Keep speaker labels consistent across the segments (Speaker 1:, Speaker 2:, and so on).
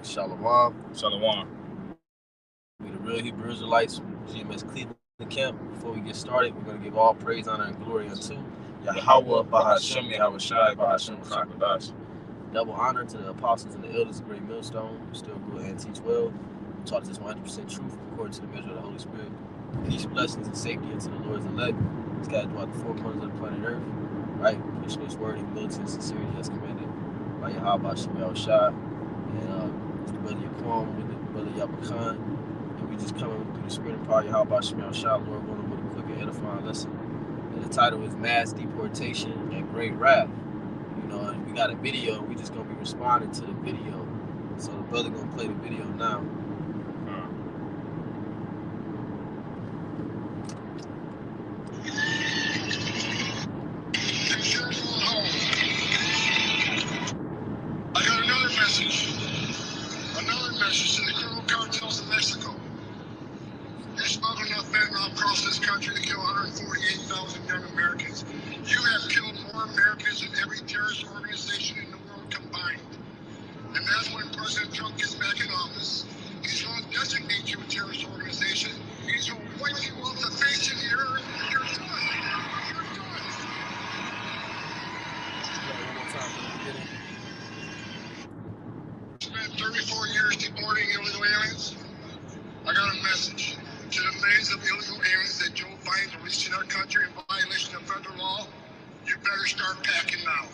Speaker 1: Shalom.
Speaker 2: Shalom.
Speaker 1: We the real Hebrew Israelites from GMS Cleveland Camp. Before we get started, we're going to give all praise, honor, and glory unto
Speaker 2: Yahweh, Bahashem, Yahweh Shai, Bahashem, Chakadash.
Speaker 1: double honor to the apostles and the elders of Great Millstone, who still rule and teach well, who taught us 100% truth according to the measure of the Holy Spirit. Peace, blessings, and safety unto the Lord's elect, scattered throughout the four corners of the planet Earth, right? Pushing His word, humility, and sincerity as commanded by Yahweh, Bahashem, Yahweh Shai. And it's the brother Yaquam with the brother Yabakan. And we just coming through the spirit and power of Yahweh, Bahashem, Yahweh Shai, Lord, going with a quick and edifying lesson. And the title is Mass Deportation and Great Wrath. You know, and we got a video, we just gonna be responding to the video. So the brother gonna play the video now.
Speaker 3: I got another message to the criminal cartels in Mexico. They're smuggling enough fentanyl across this country to kill 148,000 young Americans. You have killed more Americans than every terrorist organization in the world combined. And that's when President Trump gets back in office. He's going to designate you a terrorist organization. He's going to wipe you off the face of the earth. You're done. You're done.
Speaker 1: One more time from the beginning.
Speaker 3: Spent 34 years deporting illegal aliens. I got a message to the millions of illegal aliens that Joe Biden's releasing our country in violation of federal law. You better start packing now.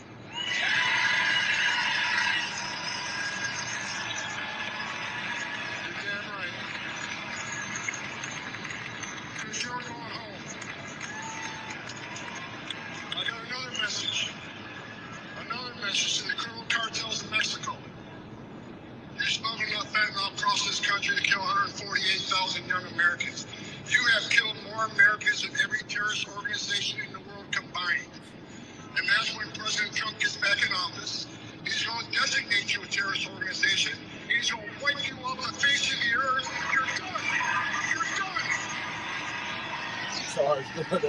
Speaker 3: You're damn right. Because you're going home. I got another message to the criminal cartels in Mexico. You're smuggling enough fentanyl across this country to kill 148,000 young Americans. You have killed more Americans than every terrorist organization in the world combined. And that's when President Trump gets back in office. He's going to designate you a terrorist organization. He's going to wipe you off the face of the earth. You're done. You're done.
Speaker 1: Charged up.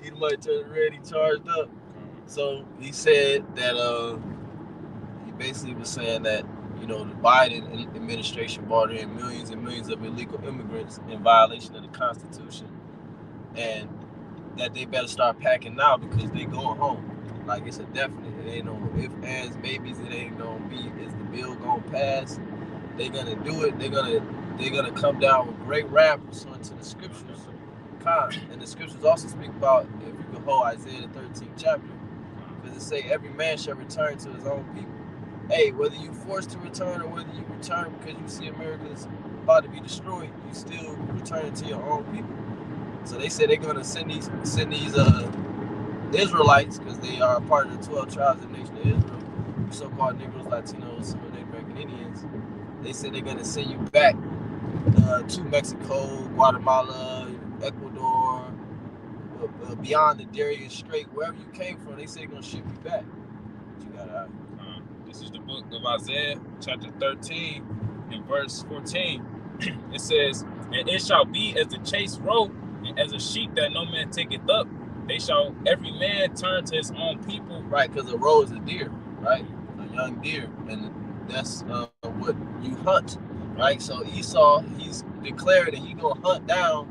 Speaker 1: He might turn red, he charged up. So he said that he basically was saying that, you know, the Biden administration brought in millions and millions of illegal immigrants in violation of the Constitution, and that they better start packing now because they going home. Like, it's a definite. It ain't no if, ands, babies. It ain't gonna be. Is the bill gonna pass? They gonna do it. They're gonna come down with great wrath pursuant to the scriptures. And the scriptures also speak about, if you can hold Isaiah the 13th chapter, because it say every man shall return to his own people. Hey, whether you forced to return or whether you return because you see America's about to be destroyed, you still return to your own people. So they say they're gonna send these Israelites, because they are a part of the 12 tribes of the nation of Israel, so-called Negroes, Latinos, some of the American Indians. They say they're gonna send you back to Mexico, Guatemala, Ecuador, beyond the Darien Strait, wherever you came from. They say they're gonna ship you back. But you gotta.
Speaker 2: This is the book of Isaiah, chapter 13, and verse 14. It says, "And it shall be as the chase rope, and as a sheep that no man taketh up. They shall every man turn to his own people."
Speaker 1: Right, because a roe is a deer, right? A young deer, and that's what you hunt, right? So Esau, he's declared that he gonna hunt down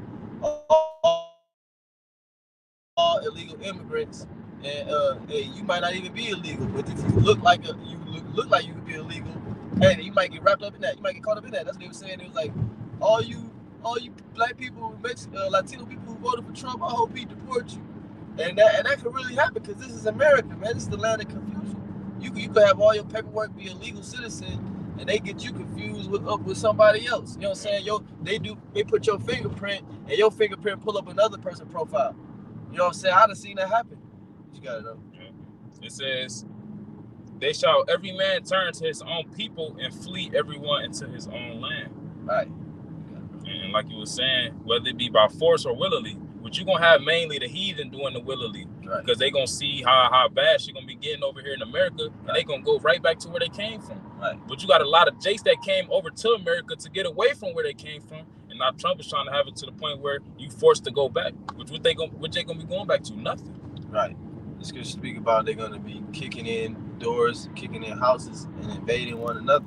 Speaker 1: all illegal immigrants, and hey, you might not even be illegal, but if you look like look like you could be illegal, hey, you might get wrapped up in that. You might get caught up in that. That's what they were saying. It was like, all you black people, Latino people who voted for Trump, I hope he deport you. And that could really happen, because this is America, man. This is the land of confusion. You could have all your paperwork, be a legal citizen, and they get you confused with somebody else. You know what I'm saying? They put your fingerprint, and your fingerprint pull up another person's profile. You know what I'm saying? I done seen that happen. You gotta know.
Speaker 2: It says, "They shall every man turn to his own people and flee everyone into his own land."
Speaker 1: Right.
Speaker 2: And like you were saying, whether it be by force or willingly, but you're going to have mainly the heathen doing the willingly. Right. Because they're going to see how bad she's going to be getting over here in America, and they're going to go right back to where they came from.
Speaker 1: Right.
Speaker 2: But you got a lot of Jakes that came over to America to get away from where they came from, and now Trump is trying to have it to the point where you forced to go back. What they going to be going back to? Nothing.
Speaker 1: Right. The scriptures speak about they're going to be kicking in doors, kicking in houses, and invading one another.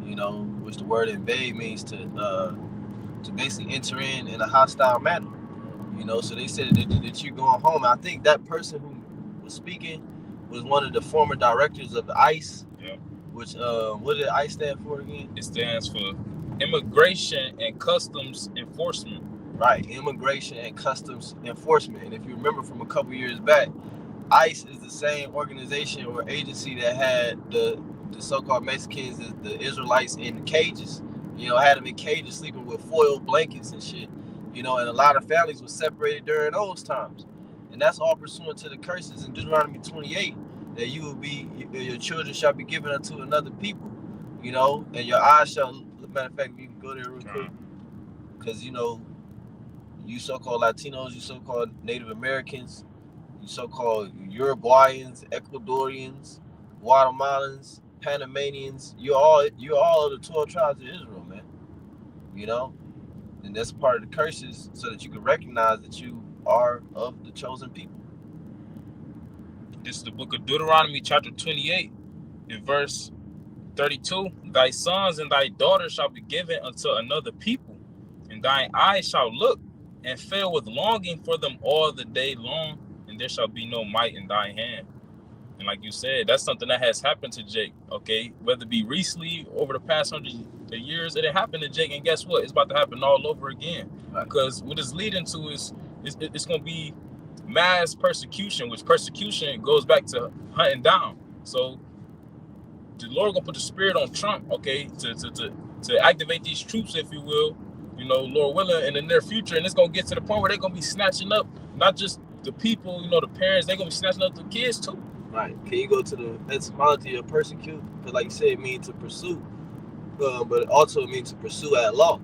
Speaker 1: you know, which the word invade means to basically enter in a hostile manner. You know, so they said that you're going home. I think that person who was speaking was one of the former directors of the ICE.
Speaker 2: Yeah.
Speaker 1: Which what did ICE stand for again?
Speaker 2: It stands for Immigration and Customs Enforcement.
Speaker 1: Right, Immigration and Customs Enforcement. And if you remember from a couple years back, ICE is the same organization or agency that had the so-called Mexicans, the Israelites, in cages. You know, had them in cages sleeping with foil blankets and shit. You know, and a lot of families were separated during those times. And that's all pursuant to the curses in Deuteronomy 28, that you will be, your children shall be given unto another people. You know, and your eyes shall. Matter of fact, you can go there real quick, because you know, you so-called Latinos, you so-called Native Americans, you so-called Uruguayans, Ecuadorians, Guatemalans, Panamanians, you're all of the 12 tribes of Israel, man. You know, and that's part of the curses, so that you can recognize that you are of the chosen people.
Speaker 2: This is the book of Deuteronomy, chapter 28, in verse 32. Thy sons and thy daughters shall be given unto another people, and thine eyes shall look and fail with longing for them all the day long, and there shall be no might in thy hand. And like you said, that's something that has happened to Jake, okay? Whether it be recently, over the past 100 years, it happened to Jake, and guess what? It's about to happen all over again.
Speaker 1: Right.
Speaker 2: Because what it's leading to is it's going to be mass persecution, which persecution goes back to hunting down. So the Lord gonna put the spirit on Trump, okay, to activate these troops, if you will, you know, Lord willing, in the near future, and it's gonna get to the point where they're gonna be snatching up not just the people, you know, the parents, they're gonna be snatching up the kids too.
Speaker 1: Right. Can you go to the etymology of persecute? Because like you said, it means to pursue, but it also means to pursue at law.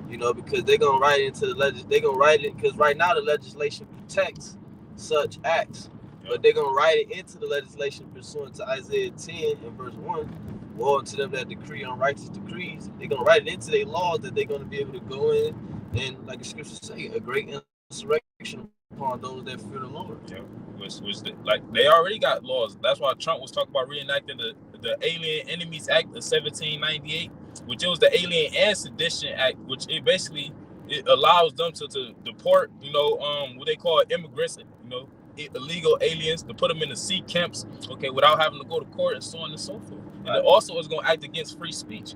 Speaker 1: You know, because they're gonna write into the they're gonna write it, because right now the legislation protects such acts. But they're going to write it into the legislation pursuant to Isaiah 10 and verse 1. Woe unto them that decree unrighteous decrees. They're going to write it into their laws that they're going to be able to go in and, like the scriptures say, a great insurrection upon those that fear the Lord.
Speaker 2: Yeah, which like they already got laws. That's why Trump was talking about reenacting the Alien Enemies Act of 1798, which it was the Alien and Sedition Act, which it basically it allows them to deport, you know, what they call immigrants, you know, illegal aliens, to put them in the sea camps, okay, without having to go to court and so on and so forth. And it also is going to act against free speech.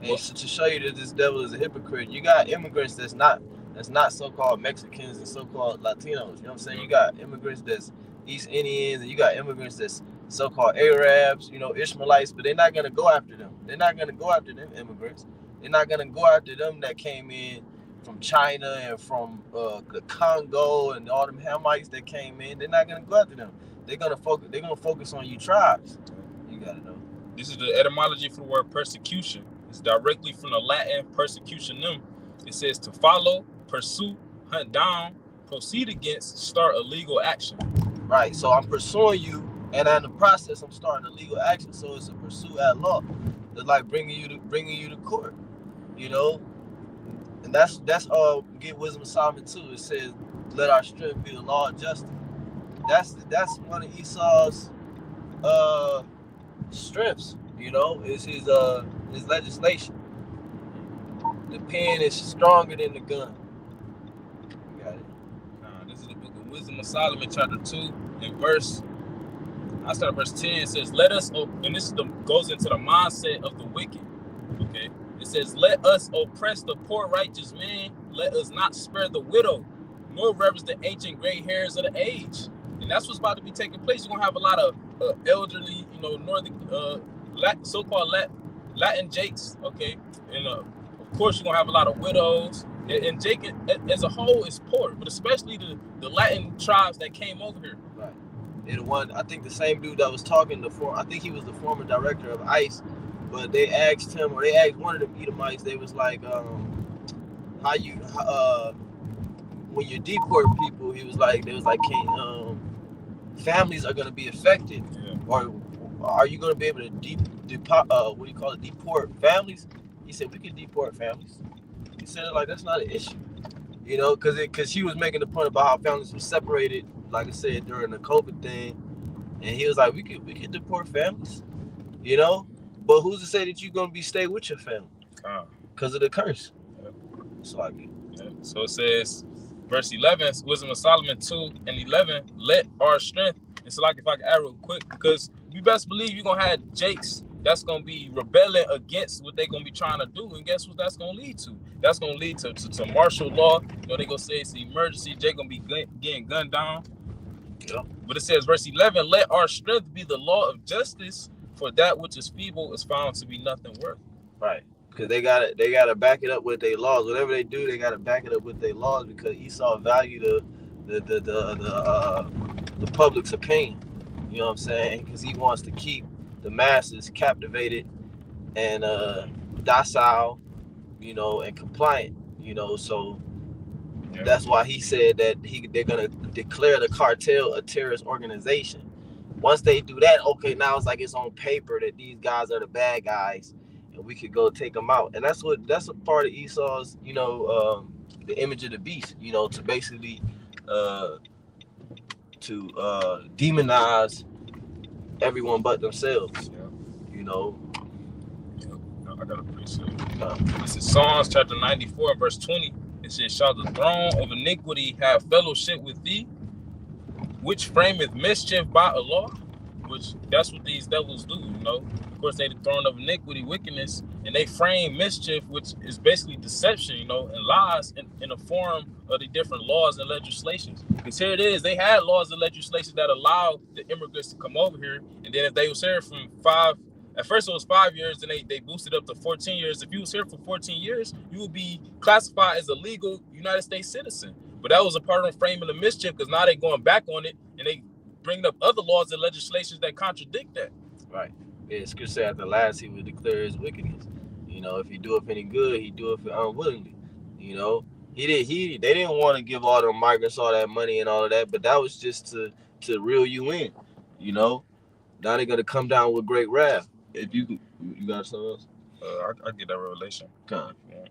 Speaker 1: And so to show you that this devil is a hypocrite, you got immigrants that's not so-called Mexicans and so-called Latinos. You know what I'm saying? You got immigrants that's East Indians, and you got immigrants that's so-called Arabs, you know, Ishmaelites, but they're not going to go after them. They're not going to go after them immigrants. They're not going to go after them that came in from China and from the Congo and all them Hamites that came in. They're not gonna go after them. They're gonna focus on you tribes. You gotta know.
Speaker 2: This is the etymology for the word persecution. It's directly from the Latin persecutionem. It says to follow, pursue, hunt down, proceed against, start a legal action.
Speaker 1: Right. So I'm pursuing you, and in the process, I'm starting a legal action. So it's a pursuit at law. It's like bringing you to court. You know. And that's get wisdom of Solomon too. It says, "Let our strength be the law of justice." That's one of Esau's strengths. You know, is his legislation. The pen is stronger than the gun. You got it.
Speaker 2: This is the book of Wisdom of Solomon, chapter 2, and verse. I start at verse 10. It says, "Let us," and this goes into the mindset of the wicked. Okay. It says, "Let us oppress the poor righteous man. Let us not spare the widow, nor reverence the ancient gray hairs of the age." And that's what's about to be taking place. You're going to have a lot of elderly, you know, northern, so-called Latin Jakes, okay? And of course, you're going to have a lot of widows. And Jake, as a whole, is poor, but especially the Latin tribes that came over here.
Speaker 1: Right. And one, I think the same dude that was talking, I think he was the former director of ICE. But they asked him, or they asked one of the Edomites, they was like, when you deport people, they was like, families are going to be affected, or are you going to be able to deport families? He said, we can deport families. He said, like, that's not an issue, you know, because he was making the point about how families were separated, like I said, during the COVID thing, and he was like, we could deport families, you know. But who's to say that you're gonna be stay with your family? Because of the curse.
Speaker 2: Yep.
Speaker 1: So I get.
Speaker 2: Yep. So it says, verse 11, Wisdom of Solomon 2:11, let our strength. It's like if I can add real quick, because you best believe you're gonna have Jakes that's gonna be rebelling against what they're gonna be trying to do, and guess what that's gonna lead to? That's gonna lead to martial law. You know, they gonna say it's an emergency. Jake gonna be getting gunned down.
Speaker 1: Yep.
Speaker 2: But it says, verse 11, let our strength be the law of justice, for that which is feeble is found to be nothing worth.
Speaker 1: Right. Because they gotta back it up with their laws. Whatever they do, they gotta back it up with their laws, because Esau valued the public's opinion. You know what I'm saying? Because he wants to keep the masses captivated and docile, you know, and compliant. You know, so that's why he said that they're gonna declare the cartel a terrorist organization. Once they do that, okay, now it's like it's on paper that these guys are the bad guys, and we could go take them out. And that's a part of Esau's, you know, the image of the beast, you know, to basically demonize everyone but themselves. You know.
Speaker 2: I gotta appreciate it. This is Psalms chapter 94, verse 20. It says, shall the throne of iniquity have fellowship with thee, which frameth mischief by a law? Which that's what these devils do, you know. Of course, they the throne of iniquity, wickedness, and they frame mischief, which is basically deception, you know, and lies in the form of the different laws and legislations. Because here it is, they had laws and legislations that allowed the immigrants to come over here, and then if they was here from at first it was 5 years, and they boosted up to 14 years. If you was here for 14 years, you would be classified as a legal United States citizen. But that was a part of framing the mischief, because now they're going back on it, and they bringing up other laws and legislations that contradict that.
Speaker 1: Right. Yeah, Scripture said at the last he would declare his wickedness. You know, if he do it for any good, he do it for unwillingly. You know, they didn't want to give all the migrants all that money and all of that, but that was just to reel you in. You know, now they're gonna come down with great wrath. If you got something else,
Speaker 2: I get that revelation.
Speaker 1: Okay.
Speaker 2: Yeah.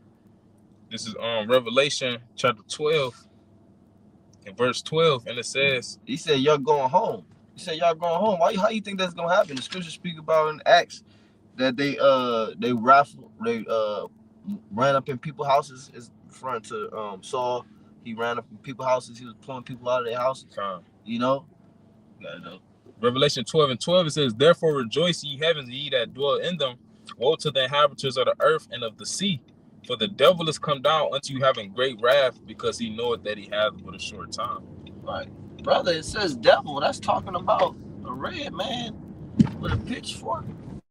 Speaker 2: This is Revelation chapter 12. In verse 12, and it says,
Speaker 1: he said y'all going home. He said y'all going home. How you think that's gonna happen? The scripture speak about in Acts that they ran up in people's houses. Is referring to Saul. He ran up in people's houses. He was pulling people out of their houses. You know. Gotta know.
Speaker 2: Revelation 12:12, it says, therefore rejoice ye heavens, ye that dwell in them. Woe to the inhabitants of the earth and of the sea. For the devil is come down unto you having great wrath, because he knoweth that he hath but a short time.
Speaker 1: Right. Brother, it says devil. That's talking about a red man with a pitchfork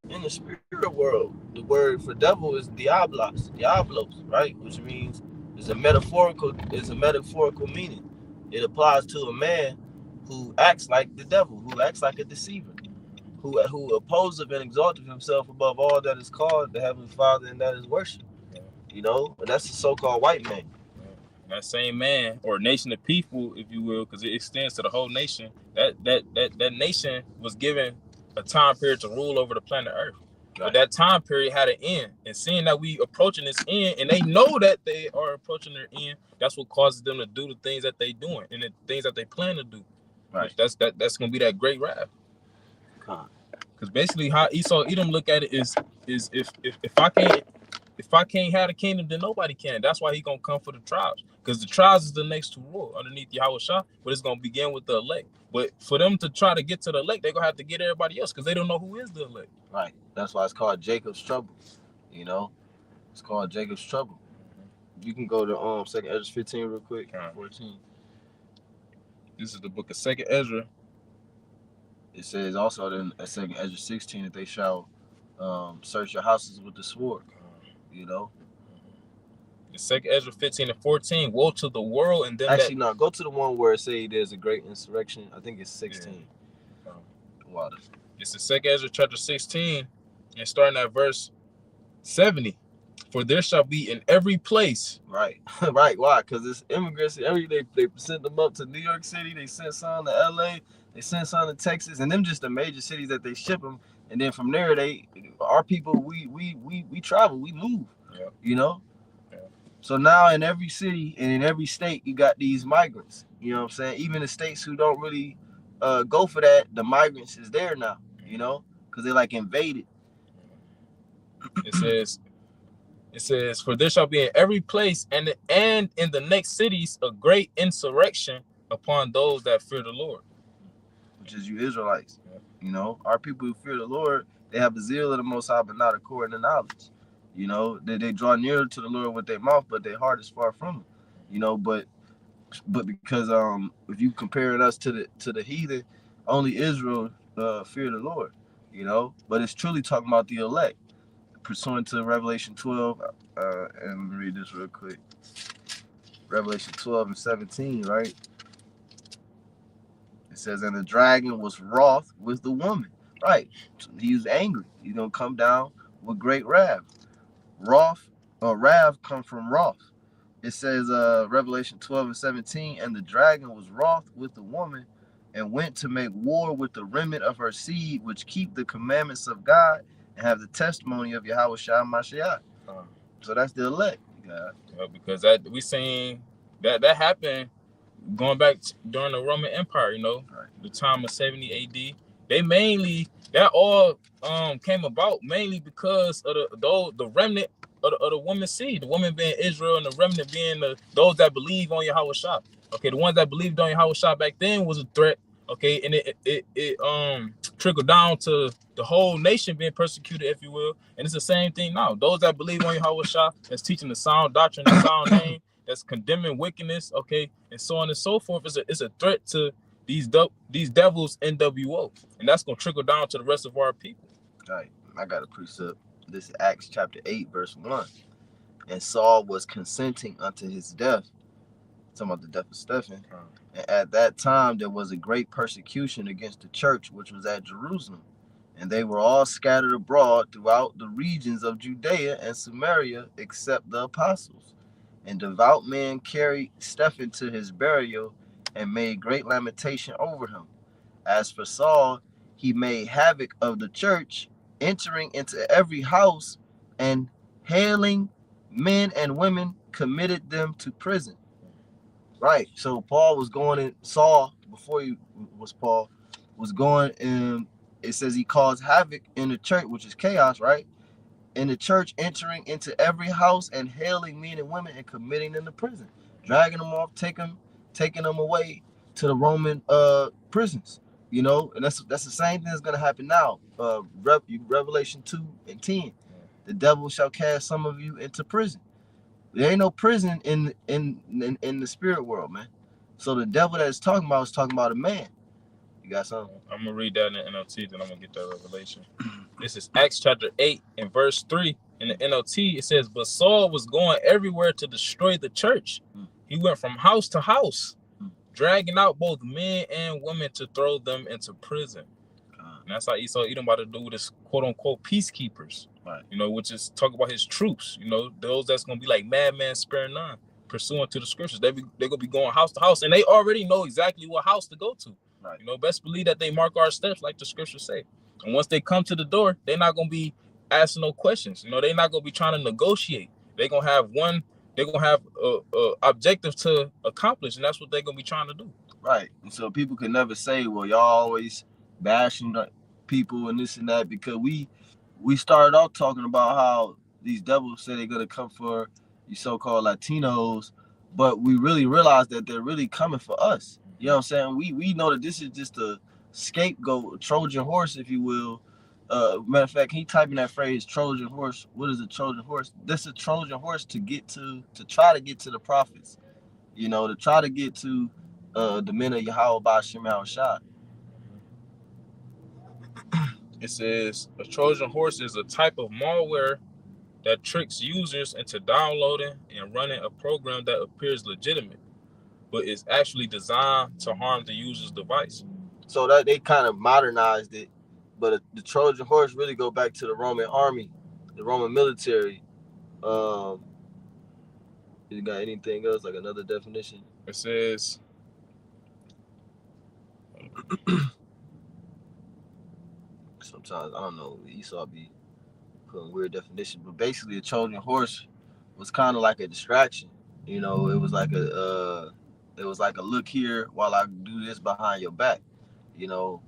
Speaker 1: in the spirit world. The word for devil is diablos, right? Which means it's a metaphorical meaning. It applies to a man who acts like the devil, who acts like a deceiver, who opposes and exalteth himself above all that is called the Heavenly Father and that is worship. You know, and that's the so-called white man.
Speaker 2: That same man or nation of people, if you will, because it extends to the whole nation. That nation was given a time period to rule over the planet Earth. Right. But that time period had an end. And seeing that we approaching this end, and they know that they are approaching their end, that's what causes them to do the things that they doing and the things that they plan to do. Right. That's gonna be that great wrath. Because basically how Esau Edom look at it is if I can't have the kingdom, then nobody can. That's why he gonna come for the tribes, because the tribes is the next to rule underneath Yahweh Shah, but it's gonna begin with the elect. But for them to try to get to the elect, they're gonna have to get everybody else, because they don't know who is the elect.
Speaker 1: Right. That's why it's called Jacob's trouble. You know, it's called Jacob's trouble. You can go to 2nd Ezra 15 real quick. 14.
Speaker 2: This is the book of 2nd Ezra.
Speaker 1: It says also in 2nd Ezra 16 that they shall search your houses with the sword. You know,
Speaker 2: the 2nd Ezra 15-14. Woe to the world and them.
Speaker 1: Actually, no. Go to the one where it say there's a great insurrection. I think it's 16. Yeah. Wow.
Speaker 2: It's the 2nd Ezra chapter 16, and starting at verse 70. For there shall be in every place.
Speaker 1: Right. Right. Why? Because it's immigrants. They sent them up to New York City. They sent some to LA. They sent some to Texas, and them just the major cities that they ship them. And then from there, our people, we travel, we move. Yeah. You know. Yeah. So now in every city and in every state, you got these migrants. You know what I'm saying? Even the states who don't really go for that, the migrants is there now. You know, because they like invaded.
Speaker 2: It says, for there shall be in every place and in the next cities a great insurrection upon those that fear the Lord.
Speaker 1: Which is you Israelites. Yeah. You know, our people who fear the Lord, they have the zeal of the Most High, but not according to knowledge. You know, they draw nearer to the Lord with their mouth, but their heart is far from Him. You know, but because if you comparing us to the heathen, only Israel fear the Lord. You know, but it's truly talking about the elect, pursuant to Revelation 12. And let me read this real quick. Revelation 12 and 17, right? It says, and the dragon was wroth with the woman. Right. So he was angry. He's going to come down with great wrath. Wrath, or wrath come from wrath. It says, Revelation 12 and 17, and the dragon was wroth with the woman and went to make war with the remnant of her seed, which keep the commandments of God and have the testimony of Yahweh Shah Mashiach. So that's the elect. God.
Speaker 2: Yeah, because that we seen that happened going back during the Roman Empire, you know, right. The time of 70 AD. They mainly, that all came about mainly because of the remnant of the woman's seed, the woman being Israel and the remnant being those that believe on Yahweh Shah. Okay, the ones that believed on Yahweh Shah back then was a threat. Okay, and it trickled down to the whole nation being persecuted, if you will. And it's the same thing now. Those that believe on Yahweh Shah, that's teaching the sound doctrine, the sound name, that's condemning wickedness, okay, and so on and so forth. It's a threat to these devils NWO, and that's gonna trickle down to the rest of our people.
Speaker 1: All right, I got a precept. This is Acts chapter 8, verse 1. And Saul was consenting unto his death. Talking about the death of Stephen. And at that time there was a great persecution against the church, which was at Jerusalem. And they were all scattered abroad throughout the regions of Judea and Samaria, except the apostles. And devout men carried Stephen to his burial and made great lamentation over him. As for Saul, he made havoc of the church, entering into every house and hailing men and women, committed them to prison. Right. So Paul was going in, Saul, before he was Paul, was going in, it says he caused havoc in the church, which is chaos, right? In the church, entering into every house and hailing men and women and committing them to prison, dragging them off, taking them away to the Roman prisons. You know, and that's the same thing that's gonna happen now. Revelation 2 and 10. The devil shall cast some of you into prison. There ain't no prison in the spirit world, man. So the devil that is talking about is talking about a man. You got something?
Speaker 2: I'm gonna read that in the NLT, then I'm gonna get that revelation. This is Acts chapter 8 and verse 3. In the NLT, it says, but Saul was going everywhere to destroy the church. He went from house to house, dragging out both men and women to throw them into prison. And that's how Esau Edom about to do with his quote unquote peacekeepers. Right. You know, which is talk about his troops, you know, those that's gonna be like madman sparing none, pursuant to the scriptures. They're gonna be going house to house, and they already know exactly what house to go to. Right. You know, best believe that they mark our steps like the scriptures say. And once they come to the door, they're not gonna be asking no questions. You know, they're not gonna be trying to negotiate. They're gonna have a objective to accomplish, and that's what they're gonna be trying to do.
Speaker 1: Right. And so people can never say, well, y'all always bashing people and this and that, because we started off talking about how these devils say they're gonna come for you so-called Latinos, but we really realized that they're really coming for us. You know what I'm saying? We know that this is just a scapegoat, a Trojan horse, if you will. Matter of fact, can you type in that phrase, Trojan horse? What is a Trojan horse? This is a Trojan horse to try to get to the prophets. You know, to try to get to the men of Yahweh Ba'Shem Yahushua.
Speaker 2: It says a Trojan horse is a type of malware that tricks users into downloading and running a program that appears legitimate, but is actually designed to harm the user's device.
Speaker 1: So that they kind of modernized it, but the Trojan horse really go back to the Roman army, the Roman military. You got anything else, like another definition?
Speaker 2: It says
Speaker 1: sometimes, I don't know, Esau be putting weird definitions, but basically a Trojan horse was kind of like a distraction. You know, it was like a look here while I do this behind your back. You know,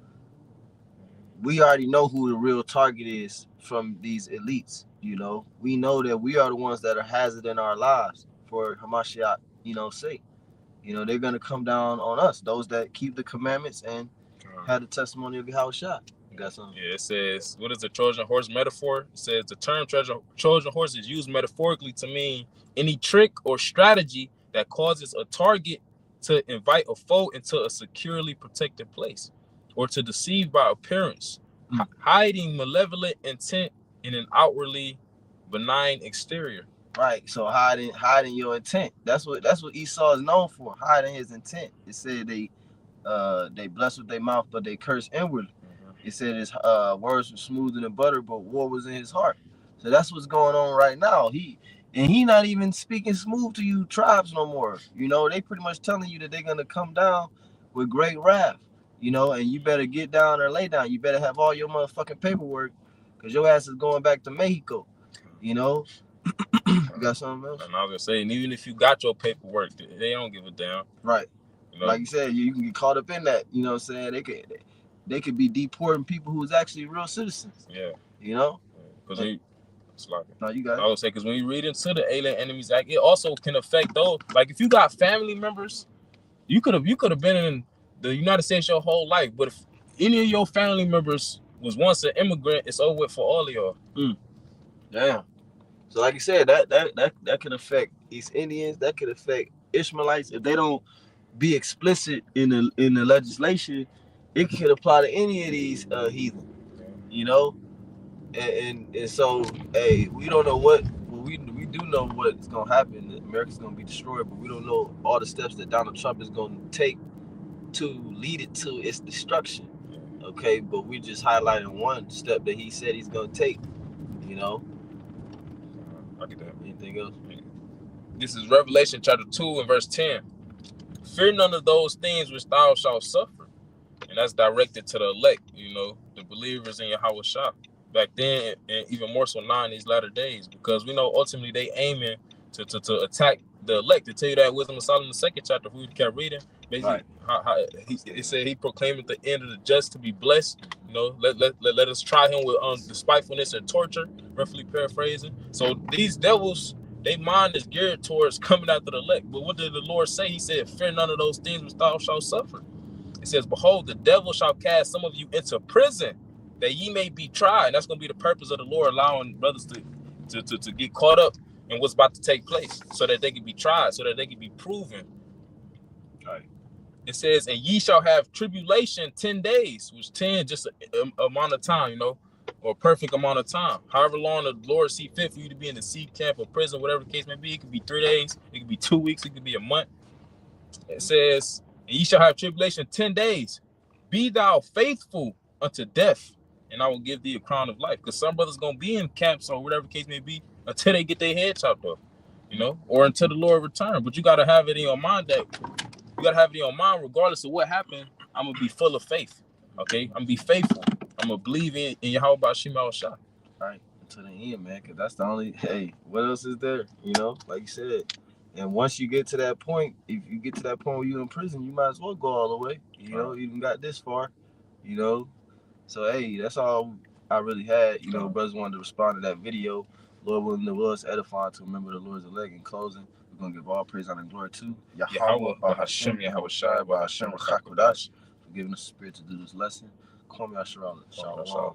Speaker 1: we already know who the real target is from these elites. You know, we know that we are the ones that are hazard in our lives for Hamashiach, sake. They're gonna come down on us, those that keep the commandments and have the testimony of Yahushua. You got something?
Speaker 2: Yeah, it says, what is the Trojan horse metaphor? It says the term Trojan horse is used metaphorically to mean any trick or strategy that causes a target to invite a foe into a securely protected place, or to deceive by appearance, hiding malevolent intent in an outwardly benign exterior.
Speaker 1: Right. So hiding your intent. That's what Esau is known for, hiding his intent. It said they bless with their mouth, but they curse inwardly. It said his words were smoother than butter, but war was in his heart. So that's what's going on right now. He not even speaking smooth to you tribes no more. They pretty much telling you that they're gonna come down with great wrath. And you better get down or lay down. You better have all your motherfucking paperwork, because your ass is going back to Mexico. You got something else?
Speaker 2: And I was gonna say, and even if you got your paperwork, they don't give a damn.
Speaker 1: Right. Like you said, you can get caught up in that. You know what I'm saying? They could be deporting people who's actually real citizens.
Speaker 2: Yeah. Because it's like,
Speaker 1: no, you got it.
Speaker 2: I would say, because when you read into the Alien Enemies Act, it also can affect those. Like, if you got family members, you could have been in the United States your whole life, but if any of your family members was once an immigrant, it's over with for all of y'all.
Speaker 1: Damn. So like you said, that can affect East Indians. That could affect Ishmaelites if they don't be explicit in the legislation. It could apply to any of these heathen. And so, hey, we don't know what. Well, we do know what's gonna happen. America's gonna be destroyed, but we don't know all the steps that Donald Trump is gonna take to lead it to its destruction. Okay, but we just highlighting one step that he said he's gonna take.
Speaker 2: I get that.
Speaker 1: Anything else?
Speaker 2: This is Revelation chapter 2 and verse 10. Fear none of those things which thou shalt suffer. And that's directed to the elect, the believers in Yahweh Shah. Back then, and even more so now in these latter days, because we know ultimately they aiming to attack the elect. To tell you that Wisdom of Solomon, the 2nd chapter, if we kept reading, basically, right. It said he proclaimed the end of the just to be blessed. Let us try him with despitefulness and torture, roughly paraphrasing. So these devils, their mind is geared towards coming after the elect. But what did the Lord say? He said, fear none of those things which thou shalt suffer. It says, behold, the devil shall cast some of you into prison, that ye may be tried. And that's going to be the purpose of the Lord, allowing brothers to get caught up in what's about to take place, so that they can be tried, so that they can be proven. Right. It says, and ye shall have tribulation 10 days, which 10 just a amount of time, or a perfect amount of time. However long the Lord see fit for you to be in the sea camp or prison, whatever the case may be. It could be 3 days, it could be 2 weeks, it could be a month. It says, and ye shall have tribulation 10 days. Be thou faithful unto death, and I will give thee a crown of life. Because some brothers going to be in camps or whatever the case may be until they get their head chopped off, or until the Lord return. But you got to have it in your mind regardless of what happened, I'm going to be full of faith. Okay? I'm going to be faithful. I'm going to believe in Yahweh Bashim al-Shah.
Speaker 1: Right. Until the end, man, because that's the only, what else is there? Like you said. And once you get to that point, if you get to that point where you're in prison, you might as well go all the way. You even got this far, So, hey, that's all I really had. Brothers wanted to respond to that video. Lord willing, it was edifying to remember the Lord's elect. In closing, we're going to give all praise, honor, and glory to Yahweh, Hashem, Yahweh Shai, Hashem, Rachakodash, for giving us the spirit to do this lesson. Call me Asherah. Shalom.